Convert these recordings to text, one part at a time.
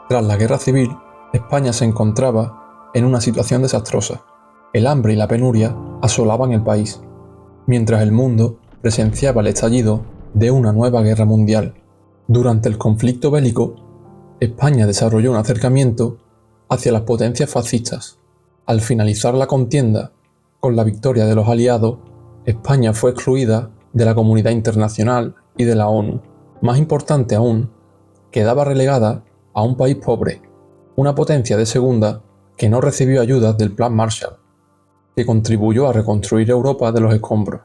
Tras la Guerra Civil, España se encontraba en una situación desastrosa. El hambre y la penuria asolaban el país, mientras el mundo presenciaba el estallido de una nueva guerra mundial. Durante el conflicto bélico, España desarrolló un acercamiento hacia las potencias fascistas. Al finalizar la contienda, con la victoria de los aliados, España fue excluida de la comunidad internacional y de la ONU. Más importante aún, quedaba relegada a un país pobre, una potencia de segunda que no recibió ayudas del Plan Marshall, que contribuyó a reconstruir Europa de los escombros.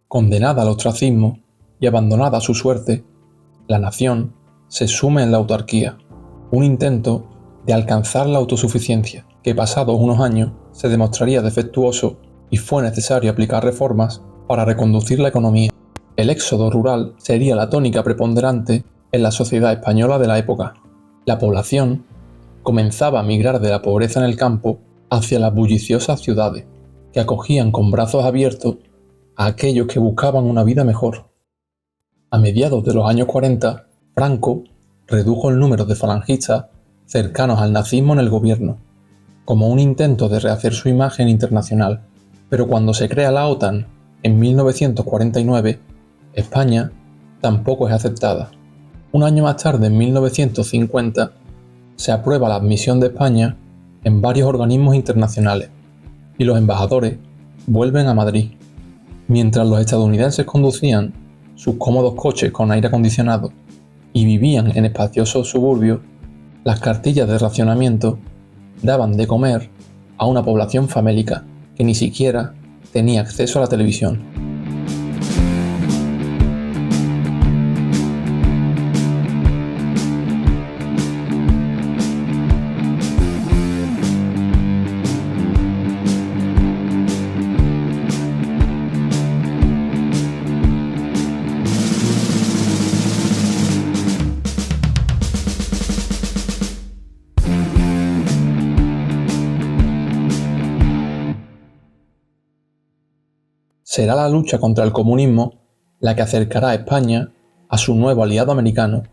Condenada al ostracismo y abandonada a su suerte, la nación se sume en la autarquía, un intento de alcanzar la autosuficiencia, que pasados unos años se demostraría defectuoso y fue necesario aplicar reformas para reconducir la economía. El éxodo rural sería la tónica preponderante en la sociedad española de la época. La población comenzaba a migrar de la pobreza en el campo hacia las bulliciosas ciudades, que acogían con brazos abiertos a aquellos que buscaban una vida mejor. A mediados de los años 40, Franco redujo el número de falangistas cercanos al nazismo en el gobierno, como un intento de rehacer su imagen internacional. Pero cuando se crea la OTAN en 1949, España tampoco es aceptada. Un año más tarde, en 1950, se aprueba la admisión de España en varios organismos internacionales y los embajadores vuelven a Madrid. Mientras los estadounidenses conducían sus cómodos coches con aire acondicionado y vivían en espaciosos suburbios, las cartillas de racionamiento daban de comer a una población famélica que ni siquiera tenía acceso a la televisión. Será la lucha contra el comunismo la que acercará a España a su nuevo aliado americano,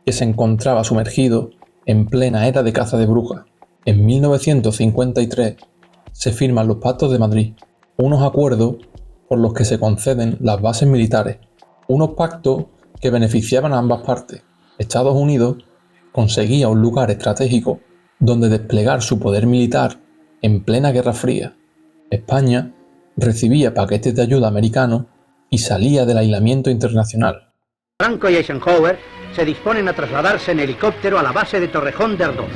que se encontraba sumergido en plena era de caza de brujas. En 1953 se firman los Pactos de Madrid, unos acuerdos por los que se conceden las bases militares, unos pactos que beneficiaban a ambas partes. Estados Unidos conseguía un lugar estratégico donde desplegar su poder militar en plena Guerra Fría. España recibía paquetes de ayuda americanos y salía del aislamiento internacional. Franco y Eisenhower se disponen a trasladarse en helicóptero a la base de Torrejón de Ardoz.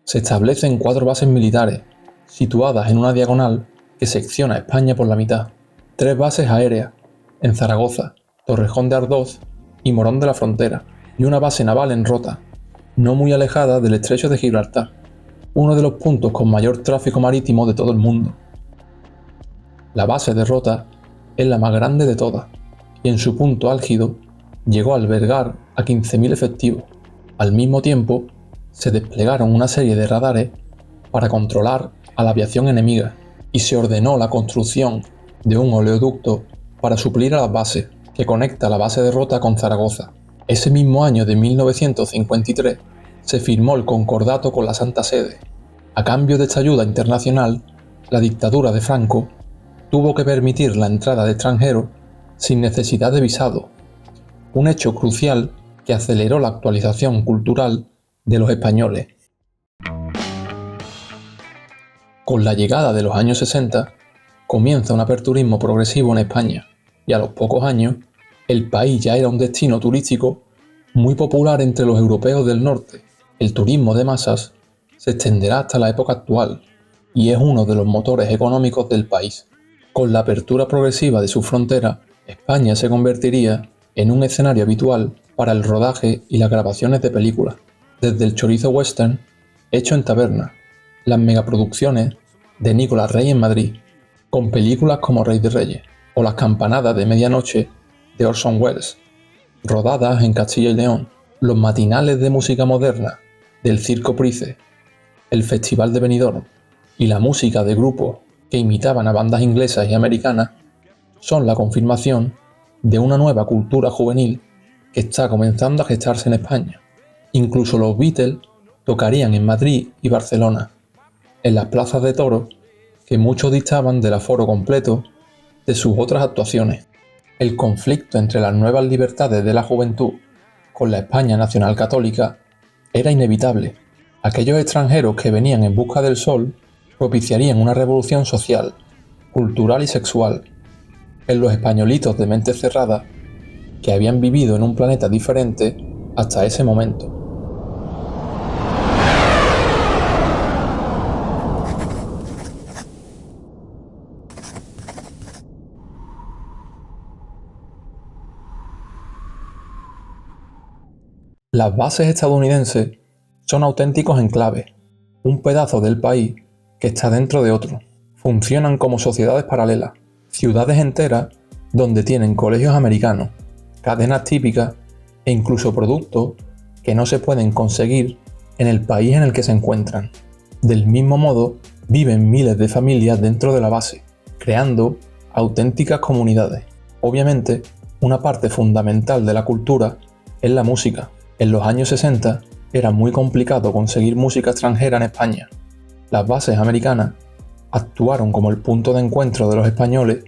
Se establecen 4 bases militares, situadas en una diagonal que secciona a España por la mitad. 3 bases aéreas, en Zaragoza, Torrejón de Ardoz y Morón de la Frontera, y una base naval en Rota, no muy alejada del estrecho de Gibraltar, uno de los puntos con mayor tráfico marítimo de todo el mundo. La base de Rota es la más grande de todas, y en su punto álgido llegó a albergar a 15.000 efectivos. Al mismo tiempo, se desplegaron una serie de radares para controlar a la aviación enemiga, y se ordenó la construcción de un oleoducto para suplir a las bases, que conecta la base de Rota con Zaragoza. Ese mismo año de 1953, se firmó el concordato con la Santa Sede. A cambio de esta ayuda internacional, la dictadura de Franco tuvo que permitir la entrada de extranjeros sin necesidad de visado, un hecho crucial que aceleró la actualización cultural de los españoles. Con la llegada de los años 60, comienza un aperturismo progresivo en España, y a los pocos años, el país ya era un destino turístico muy popular entre los europeos del norte. El turismo de masas se extenderá hasta la época actual y es uno de los motores económicos del país. Con la apertura progresiva de su frontera, España se convertiría en un escenario habitual para el rodaje y las grabaciones de películas, desde el chorizo western hecho en taberna, las megaproducciones de Nicolás Rey en Madrid, con películas como Rey de Reyes, o las campanadas de medianoche de Orson Welles, rodadas en Castilla y León, los matinales de música moderna del Circo Price, El Festival de Benidorm y la música de grupos que imitaban a bandas inglesas y americanas son la confirmación de una nueva cultura juvenil que está comenzando a gestarse en España. Incluso los Beatles tocarían en Madrid y Barcelona, en las plazas de toros que muchos distaban del aforo completo de sus otras actuaciones. El conflicto entre las nuevas libertades de la juventud con la España nacional católica era inevitable. Aquellos extranjeros que venían en busca del sol propiciarían una revolución social, cultural y sexual en los españolitos de mente cerrada que habían vivido en un planeta diferente hasta ese momento. Las bases estadounidenses son auténticos enclaves, un pedazo del país que está dentro de otro. Funcionan como sociedades paralelas, ciudades enteras donde tienen colegios americanos, cadenas típicas e incluso productos que no se pueden conseguir en el país en el que se encuentran. Del mismo modo, viven miles de familias dentro de la base, creando auténticas comunidades. Obviamente, una parte fundamental de la cultura es la música. En los años 60 era muy complicado conseguir música extranjera en España. Las bases americanas actuaron como el punto de encuentro de los españoles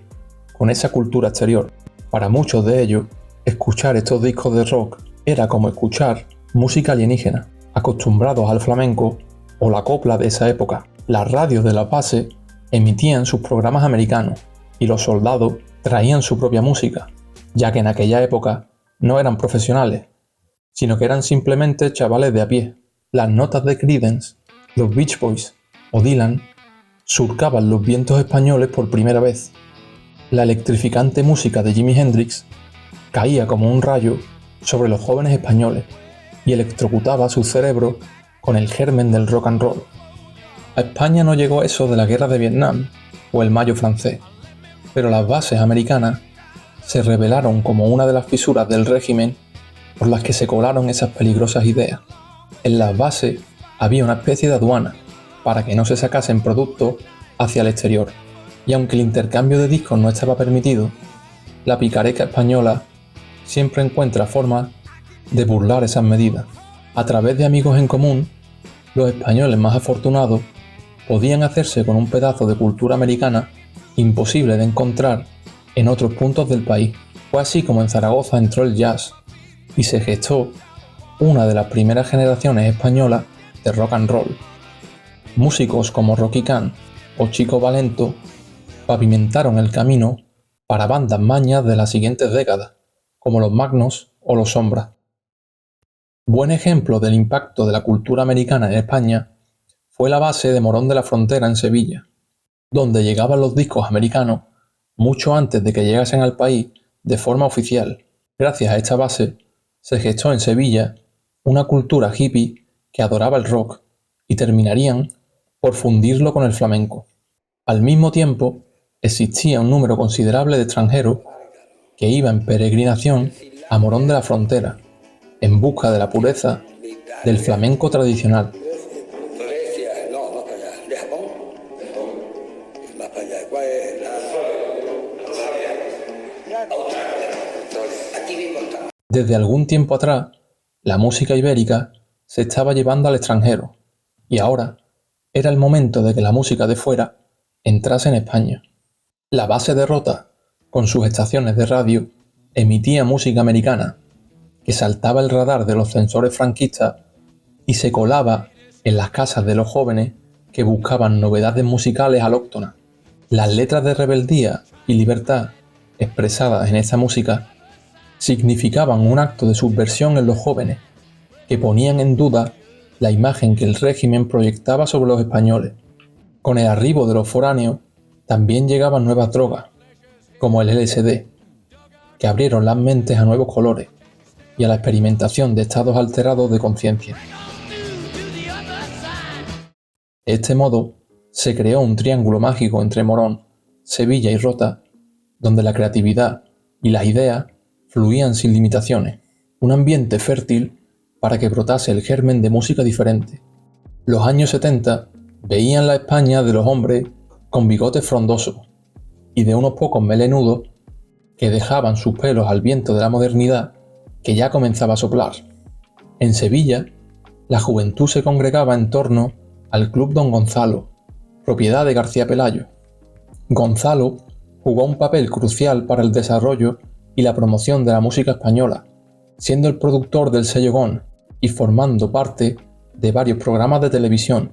con esa cultura exterior. Para muchos de ellos, escuchar estos discos de rock era como escuchar música alienígena, acostumbrados al flamenco o la copla de esa época. Las radios de las bases emitían sus programas americanos y los soldados traían su propia música, ya que en aquella época no eran profesionales, sino que eran simplemente chavales de a pie. Las notas de Creedence, los Beach Boys o Dylan surcaban los vientos españoles por primera vez. La electrificante música de Jimi Hendrix caía como un rayo sobre los jóvenes españoles y electrocutaba sus cerebros con el germen del rock and roll. A España no llegó eso de la guerra de Vietnam o el Mayo francés, pero las bases americanas se revelaron como una de las fisuras del régimen por las que se colaron esas peligrosas ideas. En las bases había una especie de aduana para que no se sacasen productos hacia el exterior, y aunque el intercambio de discos no estaba permitido, la picaresca española siempre encuentra formas de burlar esas medidas. A través de amigos en común, los españoles más afortunados podían hacerse con un pedazo de cultura americana imposible de encontrar en otros puntos del país. Fue así como en Zaragoza entró el jazz y se gestó una de las primeras generaciones españolas de rock and roll. Músicos como Rocky Can o Chico Valento pavimentaron el camino para bandas mañas de las siguientes décadas, como los Magnos o los Sombras. Buen ejemplo del impacto de la cultura americana en España fue la base de Morón de la Frontera en Sevilla, donde llegaban los discos americanos mucho antes de que llegasen al país de forma oficial. Gracias a esta base, se gestó en Sevilla una cultura hippie que adoraba el rock y terminarían por fundirlo con el flamenco. Al mismo tiempo, existía un número considerable de extranjeros que iba en peregrinación a Morón de la Frontera, en busca de la pureza del flamenco tradicional. Desde algún tiempo atrás, la música ibérica se estaba llevando al extranjero, y ahora era el momento de que la música de fuera entrase en España. La base de Rota, con sus estaciones de radio, emitía música americana, que saltaba el radar de los censores franquistas y se colaba en las casas de los jóvenes que buscaban novedades musicales alóctonas. Las letras de rebeldía y libertad expresadas en esta música significaban un acto de subversión en los jóvenes, que ponían en duda la imagen que el régimen proyectaba sobre los españoles. Con el arribo de los foráneos, también llegaban nuevas drogas, como el LSD, que abrieron las mentes a nuevos colores y a la experimentación de estados alterados de conciencia. De este modo, se creó un triángulo mágico entre Morón, Sevilla y Rota, donde la creatividad y las ideas fluían sin limitaciones, un ambiente fértil para que brotase el germen de música diferente. Los años 70 veían la España de los hombres con bigotes frondosos y de unos pocos melenudos que dejaban sus pelos al viento de la modernidad que ya comenzaba a soplar. En Sevilla, la juventud se congregaba en torno al Club Don Gonzalo, propiedad de García Pelayo. Gonzalo jugó un papel crucial para el desarrollo y la promoción de la música española, siendo el productor del sello GON y formando parte de varios programas de televisión.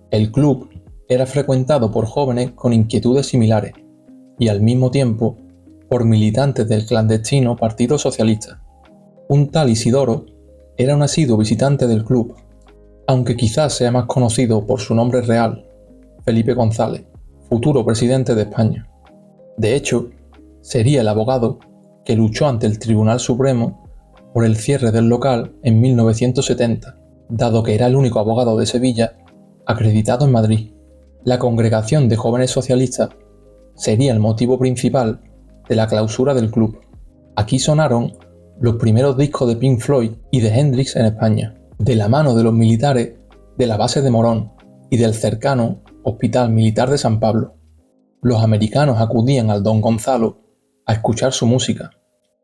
El club era frecuentado por jóvenes con inquietudes similares y al mismo tiempo por militantes del clandestino Partido Socialista. Un tal Isidoro era un asiduo visitante del club, aunque quizás sea más conocido por su nombre real, Felipe González, futuro presidente de España. De hecho, sería el abogado que luchó ante el Tribunal Supremo por el cierre del local en 1970, dado que era el único abogado de Sevilla acreditado en Madrid. La congregación de jóvenes socialistas sería el motivo principal de la clausura del club. Aquí sonaron los primeros discos de Pink Floyd y de Hendrix en España, de la mano de los militares de la base de Morón y del cercano Hospital Militar de San Pablo. Los americanos acudían al Don Gonzalo a escuchar su música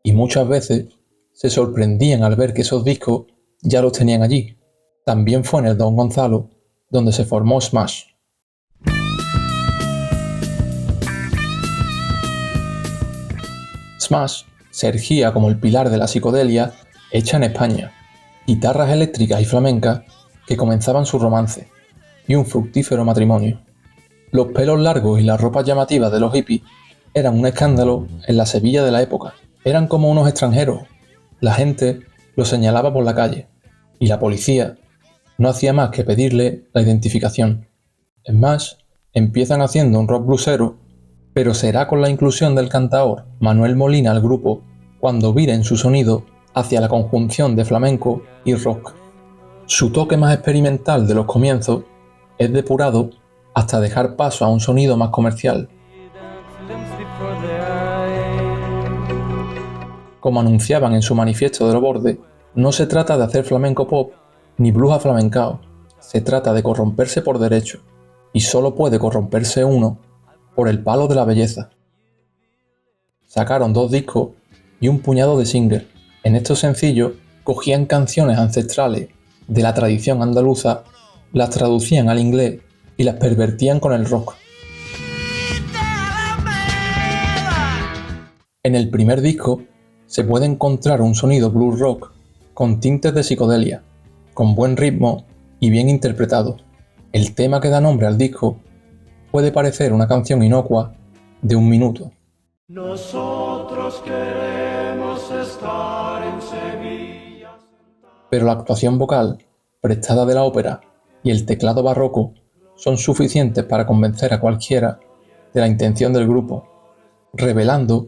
y muchas veces se sorprendían al ver que esos discos ya los tenían allí. También fue en el Don Gonzalo donde se formó Smash. Smash se erigía como el pilar de la psicodelia hecha en España, guitarras eléctricas y flamencas que comenzaban su romance y un fructífero matrimonio. Los pelos largos y las ropas llamativas de los hippies eran un escándalo en la Sevilla de la época. Eran como unos extranjeros. La gente los señalaba por la calle y la policía no hacía más que pedirle la identificación. Smash empiezan haciendo un rock bluesero, pero será con la inclusión del cantaor Manuel Molina al grupo cuando viren su sonido hacia la conjunción de flamenco y rock. Su toque más experimental de los comienzos es depurado hasta dejar paso a un sonido más comercial. Como anunciaban en su manifiesto de los Bordes, no se trata de hacer flamenco pop ni blues aflamencao, se trata de corromperse por derecho, y solo puede corromperse uno por el palo de la belleza. Sacaron 2 discos y un puñado de singles. En estos sencillos cogían canciones ancestrales de la tradición andaluza, las traducían al inglés y las pervertían con el rock. En el primer disco se puede encontrar un sonido blues rock con tintes de psicodelia, con buen ritmo y bien interpretado. El tema que da nombre al disco puede parecer una canción inocua de 1 minuto. Nosotros queremos estar en Sevilla. Pero la actuación vocal, prestada de la ópera, y el teclado barroco son suficientes para convencer a cualquiera de la intención del grupo, revelando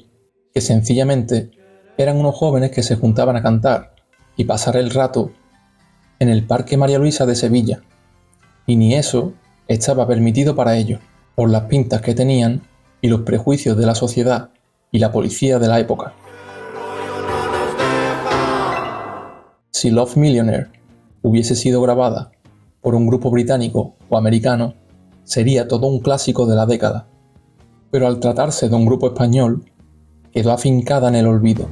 que sencillamente eran unos jóvenes que se juntaban a cantar y pasar el rato en el Parque María Luisa de Sevilla, y ni eso estaba permitido para ellos, por las pintas que tenían y los prejuicios de la sociedad y la policía de la época. Si Love Millionaire hubiese sido grabada por un grupo británico o americano, sería todo un clásico de la década, pero al tratarse de un grupo español, quedó afincada en el olvido.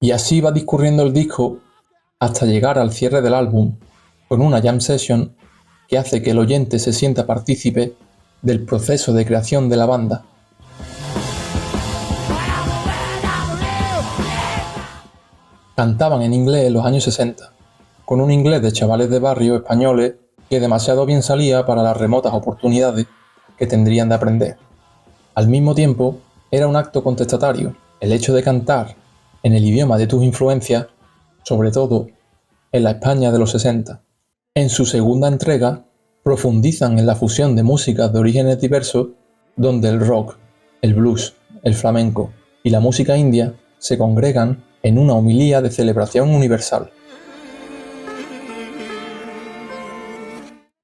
Y así va discurriendo el disco hasta llegar al cierre del álbum, con una jam session que hace que el oyente se sienta partícipe del proceso de creación de la banda. Cantaban en inglés en los años 60, con un inglés de chavales de barrio españoles que demasiado bien salía para las remotas oportunidades que tendrían de aprender. Al mismo tiempo, era un acto contestatario, el hecho de cantar en el idioma de tus influencias, sobre todo en la España de los 60. En su segunda entrega, profundizan en la fusión de músicas de orígenes diversos, donde el rock, el blues, el flamenco y la música india se congregan en una homilía de celebración universal.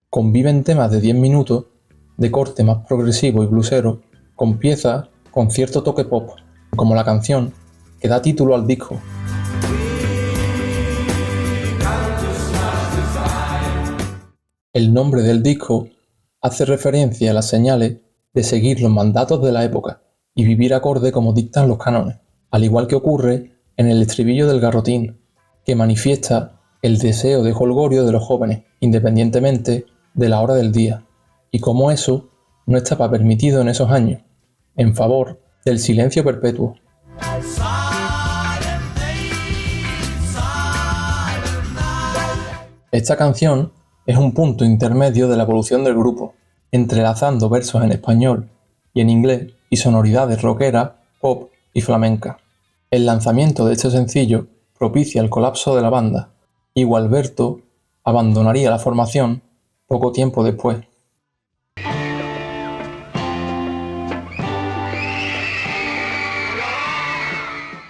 Conviven temas de 10 minutos, de corte más progresivo y bluesero, con piezas con cierto toque pop, como la canción que da título al disco. El nombre del disco hace referencia a las señales de seguir los mandatos de la época y vivir acorde como dictan los cánones, al igual que ocurre en el estribillo del Garrotín, que manifiesta el deseo de jolgorio de los jóvenes, independientemente de la hora del día, y cómo eso no estaba permitido en esos años, en favor del silencio perpetuo. Esta canción es un punto intermedio de la evolución del grupo, entrelazando versos en español y en inglés y sonoridades rockeras, pop y flamenca. El lanzamiento de este sencillo propicia el colapso de la banda, y Gualberto abandonaría la formación poco tiempo después.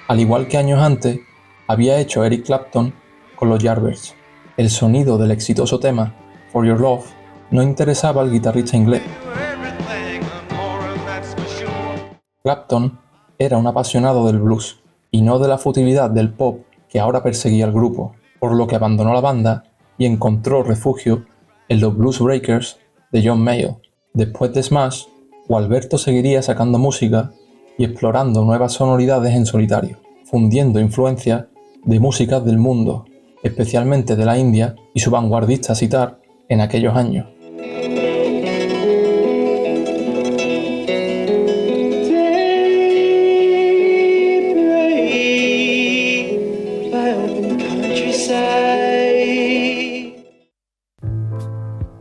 Al igual que años antes, había hecho Eric Clapton con los Yardbirds. El sonido del exitoso tema For Your Love no interesaba al guitarrista inglés. Clapton era un apasionado del blues y no de la futilidad del pop que ahora perseguía al grupo, por lo que abandonó la banda y encontró refugio en los Blues Breakers de John Mayall. Después de Smash, Gualberto seguiría sacando música y explorando nuevas sonoridades en solitario, fundiendo influencias de músicas del mundo, especialmente de la India y su vanguardista sitar en aquellos años.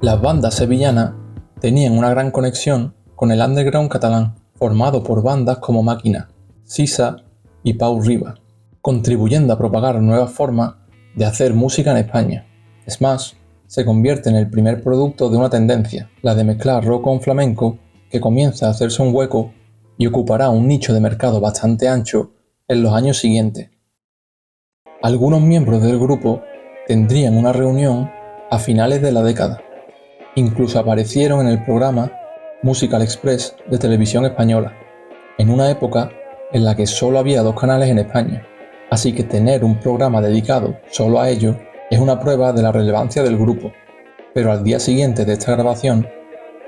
Las bandas sevillanas tenían una gran conexión con el underground catalán, formado por bandas como Máquina, Sisa y Pau Riba, contribuyendo a propagar nuevas formas de hacer música en España. Smash se convierte en el primer producto de una tendencia, la de mezclar rock con flamenco, que comienza a hacerse un hueco y ocupará un nicho de mercado bastante ancho en los años siguientes. Algunos miembros del grupo tendrían una reunión a finales de la década. Incluso aparecieron en el programa Musical Express de Televisión Española, en una época en la que solo había 2 canales en España, así que tener un programa dedicado solo a ello es una prueba de la relevancia del grupo. Pero al día siguiente de esta grabación,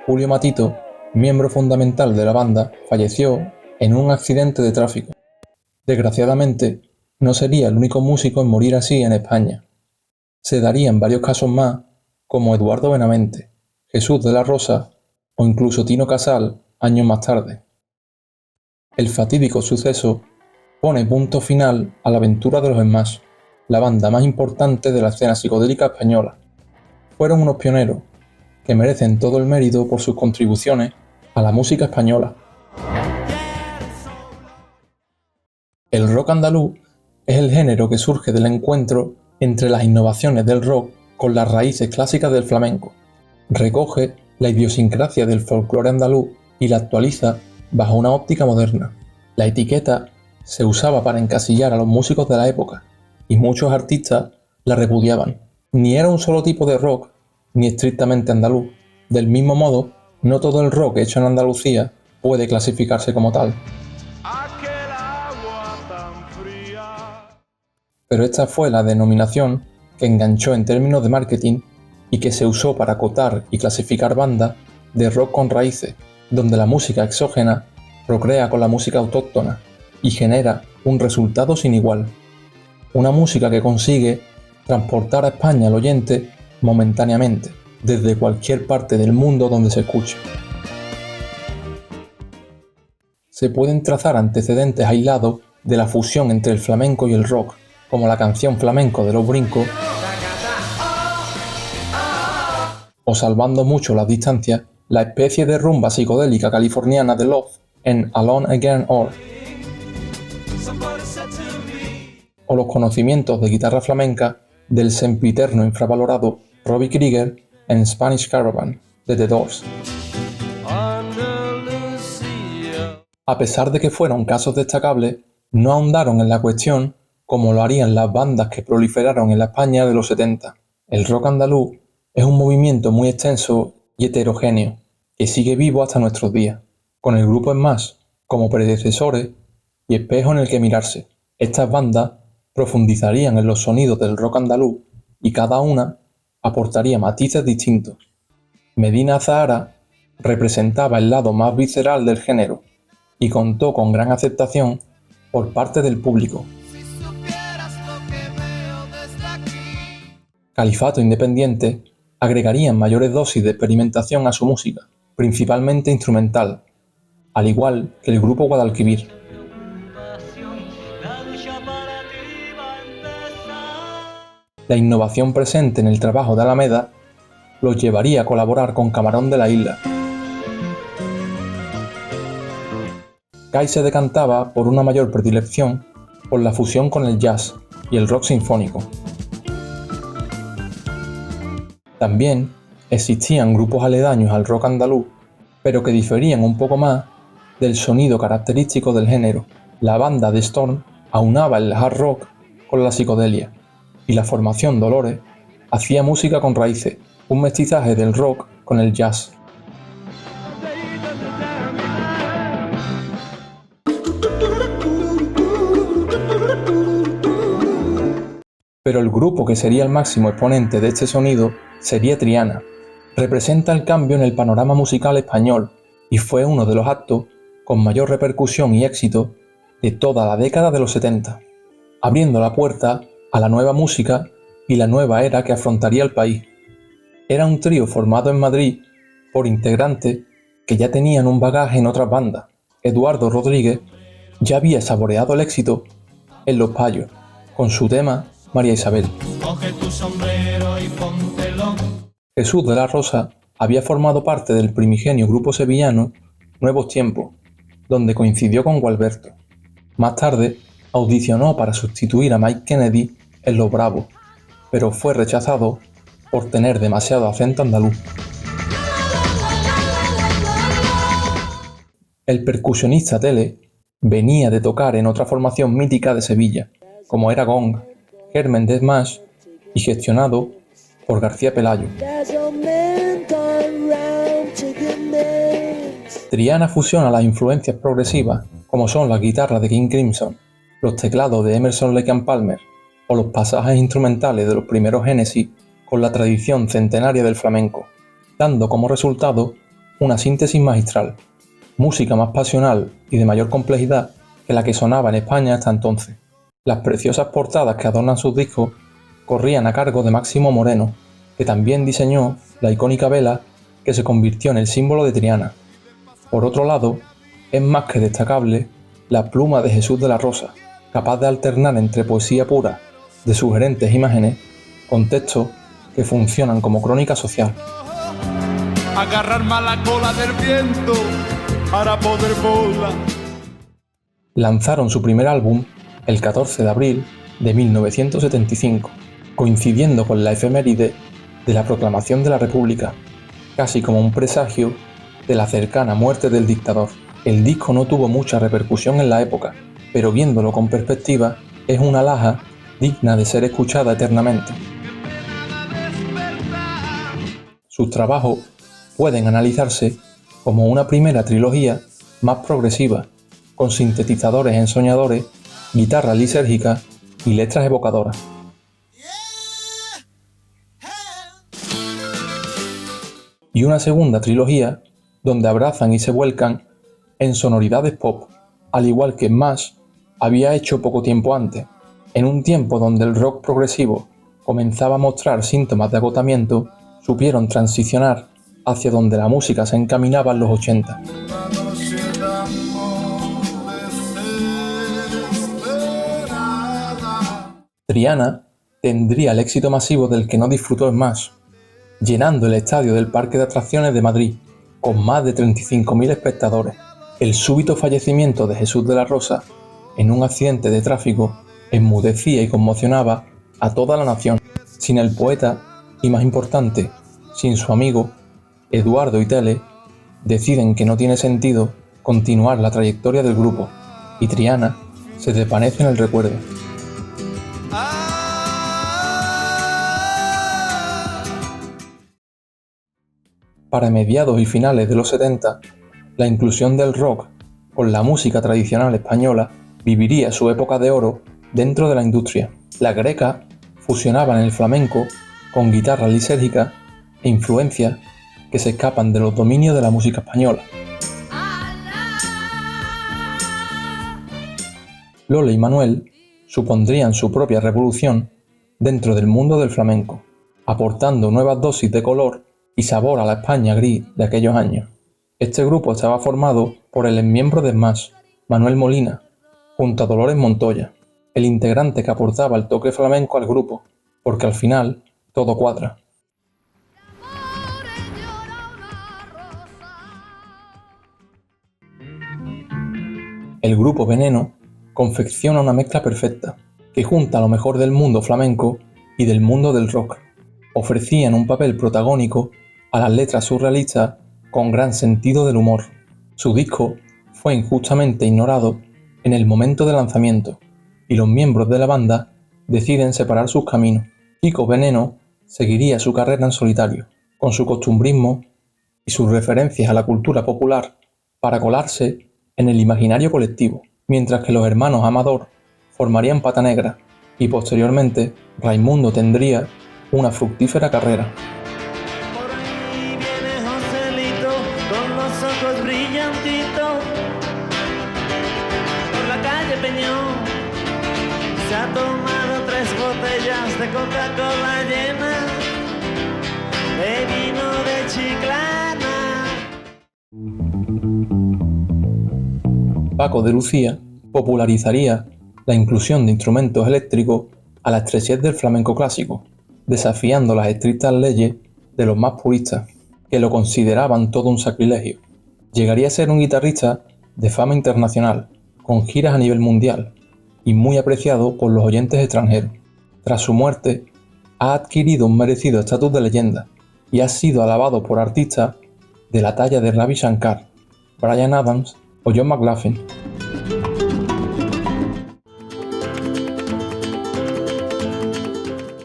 Julio Matito, miembro fundamental de la banda, falleció en un accidente de tráfico. Desgraciadamente, no sería el único músico en morir así en España. Se darían varios casos más, como Eduardo Benavente, Jesús de la Rosa o incluso Tino Casal años más tarde. El fatídico suceso pone punto final a la aventura de los Smash, la banda más importante de la escena psicodélica española. Fueron unos pioneros que merecen todo el mérito por sus contribuciones a la música española. El rock andaluz es el género que surge del encuentro entre las innovaciones del rock con las raíces clásicas del flamenco. Recoge la idiosincrasia del folclore andaluz y la actualiza bajo una óptica moderna. La etiqueta se usaba para encasillar a los músicos de la época, y muchos artistas la repudiaban. Ni era un solo tipo de rock, ni estrictamente andaluz. Del mismo modo, no todo el rock hecho en Andalucía puede clasificarse como tal. Pero esta fue la denominación que enganchó en términos de marketing y que se usó para acotar y clasificar bandas de rock con raíces, donde la música exógena procrea con la música autóctona y genera un resultado sin igual. Una música que consigue transportar a España al oyente momentáneamente, desde cualquier parte del mundo donde se escuche. Se pueden trazar antecedentes aislados de la fusión entre el flamenco y el rock, como la canción Flamenco de Los Brincos, o salvando mucho las distancias, la especie de rumba psicodélica californiana de Love en Alone Again o los conocimientos de guitarra flamenca del sempiterno infravalorado Robbie Krieger en Spanish Caravan de The Doors. A pesar de que fueron casos destacables, no ahondaron en la cuestión como lo harían las bandas que proliferaron en la España de los 70. El rock andaluz es un movimiento muy extenso y heterogéneo, que sigue vivo hasta nuestros días, con el grupo Smash como predecesores y espejo en el que mirarse. Estas bandas profundizarían en los sonidos del rock andaluz y cada una aportaría matices distintos. Medina Zahara representaba el lado más visceral del género y contó con gran aceptación por parte del público. Califato Independiente agregarían mayores dosis de experimentación a su música, principalmente instrumental, al igual que el grupo Guadalquivir. La innovación presente en el trabajo de Alameda los llevaría a colaborar con Camarón de la Isla. Cai se decantaba por una mayor predilección por la fusión con el jazz y el rock sinfónico. También existían grupos aledaños al rock andaluz, pero que diferían un poco más del sonido característico del género. La banda de Storm aunaba el hard rock con la psicodelia, y la formación Dolores hacía música con raíces, un mestizaje del rock con el jazz. Pero el grupo que sería el máximo exponente de este sonido sería Triana. Representa el cambio en el panorama musical español y fue uno de los actos con mayor repercusión y éxito de toda la década de los 70, abriendo la puerta a la nueva música y la nueva era que afrontaría el país. Era un trío formado en Madrid por integrantes que ya tenían un bagaje en otras bandas. Eduardo Rodríguez ya había saboreado el éxito en Los Payos con su tema María Isabel. Coge tu sombrero y póntelo. Jesús de la Rosa había formado parte del primigenio grupo sevillano Nuevos Tiempos, donde coincidió con Gualberto. Más tarde audicionó para sustituir a Mike Kennedy en Los Bravos, pero fue rechazado por tener demasiado acento andaluz. El percusionista Tele venía de tocar en otra formación mítica de Sevilla, como era Gong, Germen de Smash y gestionado por García Pelayo. Triana fusiona las influencias progresivas, como son las guitarras de King Crimson, los teclados de Emerson Lake and Palmer o los pasajes instrumentales de los primeros Genesis con la tradición centenaria del flamenco, dando como resultado una síntesis magistral, música más pasional y de mayor complejidad que la que sonaba en España hasta entonces. Las preciosas portadas que adornan sus discos corrían a cargo de Máximo Moreno, que también diseñó la icónica vela que se convirtió en el símbolo de Triana. Por otro lado, es más que destacable la pluma de Jesús de la Rosa, capaz de alternar entre poesía pura, de sugerentes imágenes, con textos que funcionan como crónica social. Agarrar más la cola del viento para poder volar. Lanzaron su primer álbum el 14 de abril de 1975, coincidiendo con la efeméride de la proclamación de la República, casi como un presagio de la cercana muerte del dictador. El disco no tuvo mucha repercusión en la época, pero viéndolo con perspectiva, es una alhaja digna de ser escuchada eternamente. Sus trabajos pueden analizarse como una primera trilogía más progresiva, con sintetizadores ensoñadores, guitarras lisérgicas y letras evocadoras. Y una segunda trilogía donde abrazan y se vuelcan en sonoridades pop, al igual que Smash había hecho poco tiempo antes. En un tiempo donde el rock progresivo comenzaba a mostrar síntomas de agotamiento, supieron transicionar hacia donde la música se encaminaba en los 80. Triana tendría el éxito masivo del que no disfrutó Smash, llenando el estadio del Parque de Atracciones de Madrid, con más de 35.000 espectadores. El súbito fallecimiento de Jesús de la Rosa en un accidente de tráfico enmudecía y conmocionaba a toda la nación. Sin el poeta, y más importante, sin su amigo, Eduardo y Tele, deciden que no tiene sentido continuar la trayectoria del grupo, y Triana se desvanece en el recuerdo. Para mediados y finales de los 70, la inclusión del rock con la música tradicional española viviría su época de oro dentro de la industria. Las grecas fusionaban el flamenco con guitarras lisérgicas e influencias que se escapan de los dominios de la música española. Lola y Manuel supondrían su propia revolución dentro del mundo del flamenco, aportando nuevas dosis de color y sabor a la España gris de aquellos años. Este grupo estaba formado por el exmiembro de Smash, Manuel Molina, junto a Dolores Montoya, el integrante que aportaba el toque flamenco al grupo, porque al final todo cuadra. El grupo Veneno confecciona una mezcla perfecta, que junta lo mejor del mundo flamenco y del mundo del rock. Ofrecían un papel protagónico a las letras surrealistas con gran sentido del humor. Su disco fue injustamente ignorado en el momento de lanzamiento y los miembros de la banda deciden separar sus caminos. Kiko Veneno seguiría su carrera en solitario, con su costumbrismo y sus referencias a la cultura popular para colarse en el imaginario colectivo, mientras que los hermanos Amador formarían Pata Negra y posteriormente Raimundo tendría una fructífera carrera. Por ahí viene Joselito con los ojos brillantitos por la calle Peñón. Se ha tomado 3 botellas de Coca-Cola llenas de vino de Chiclana. Paco de Lucía popularizaría la inclusión de instrumentos eléctricos a la estrechez del flamenco clásico, desafiando las estrictas leyes de los más puristas, que lo consideraban todo un sacrilegio. Llegaría a ser un guitarrista de fama internacional, con giras a nivel mundial, y muy apreciado por los oyentes extranjeros. Tras su muerte, ha adquirido un merecido estatus de leyenda, y ha sido alabado por artistas de la talla de Ravi Shankar, Bryan Adams o John McLaughlin.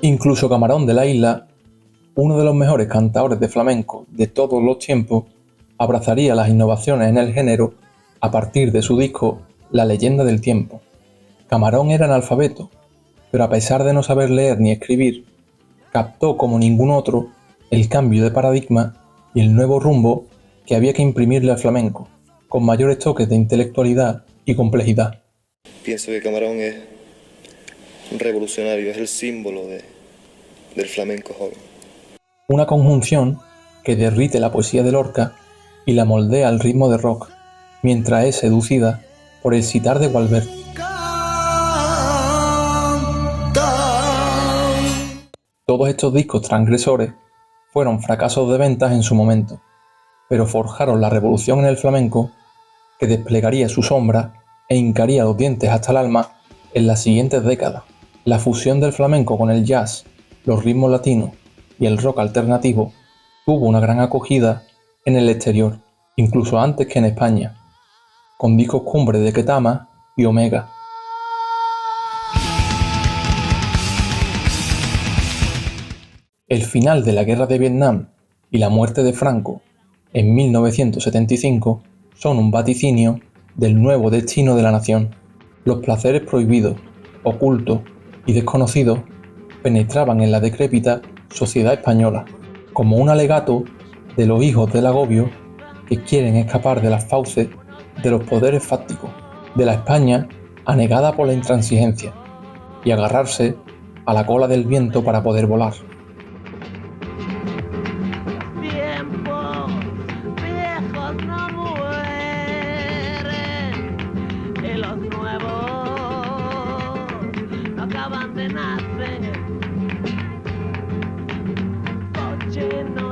Incluso Camarón de la Isla, uno de los mejores cantadores de flamenco de todos los tiempos, abrazaría las innovaciones en el género a partir de su disco La leyenda del tiempo. Camarón era analfabeto, pero a pesar de no saber leer ni escribir, captó como ningún otro el cambio de paradigma y el nuevo rumbo que había que imprimirle al flamenco, con mayores toques de intelectualidad y complejidad. Pienso que Camarón es un revolucionario, es el símbolo del flamenco joven. Una conjunción que derrite la poesía de Lorca y la moldea al ritmo de rock, mientras es seducida por el sitar de Gualbert. Todos estos discos transgresores fueron fracasos de ventas en su momento, pero forjaron la revolución en el flamenco que desplegaría su sombra e hincaría los dientes hasta el alma en las siguientes décadas. La fusión del flamenco con el jazz, los ritmos latinos y el rock alternativo tuvo una gran acogida en el exterior, incluso antes que en España, con discos cumbre de Ketama y Omega. El final de la Guerra de Vietnam y la muerte de Franco en 1975 son un vaticinio del nuevo destino de la nación. Los placeres prohibidos, ocultos y desconocidos penetraban en la decrépita sociedad española, como un alegato de los hijos del agobio que quieren escapar de las fauces de los poderes fácticos, de la España anegada por la intransigencia, y agarrarse a la cola del viento para poder volar. Acaban de nacer, coche no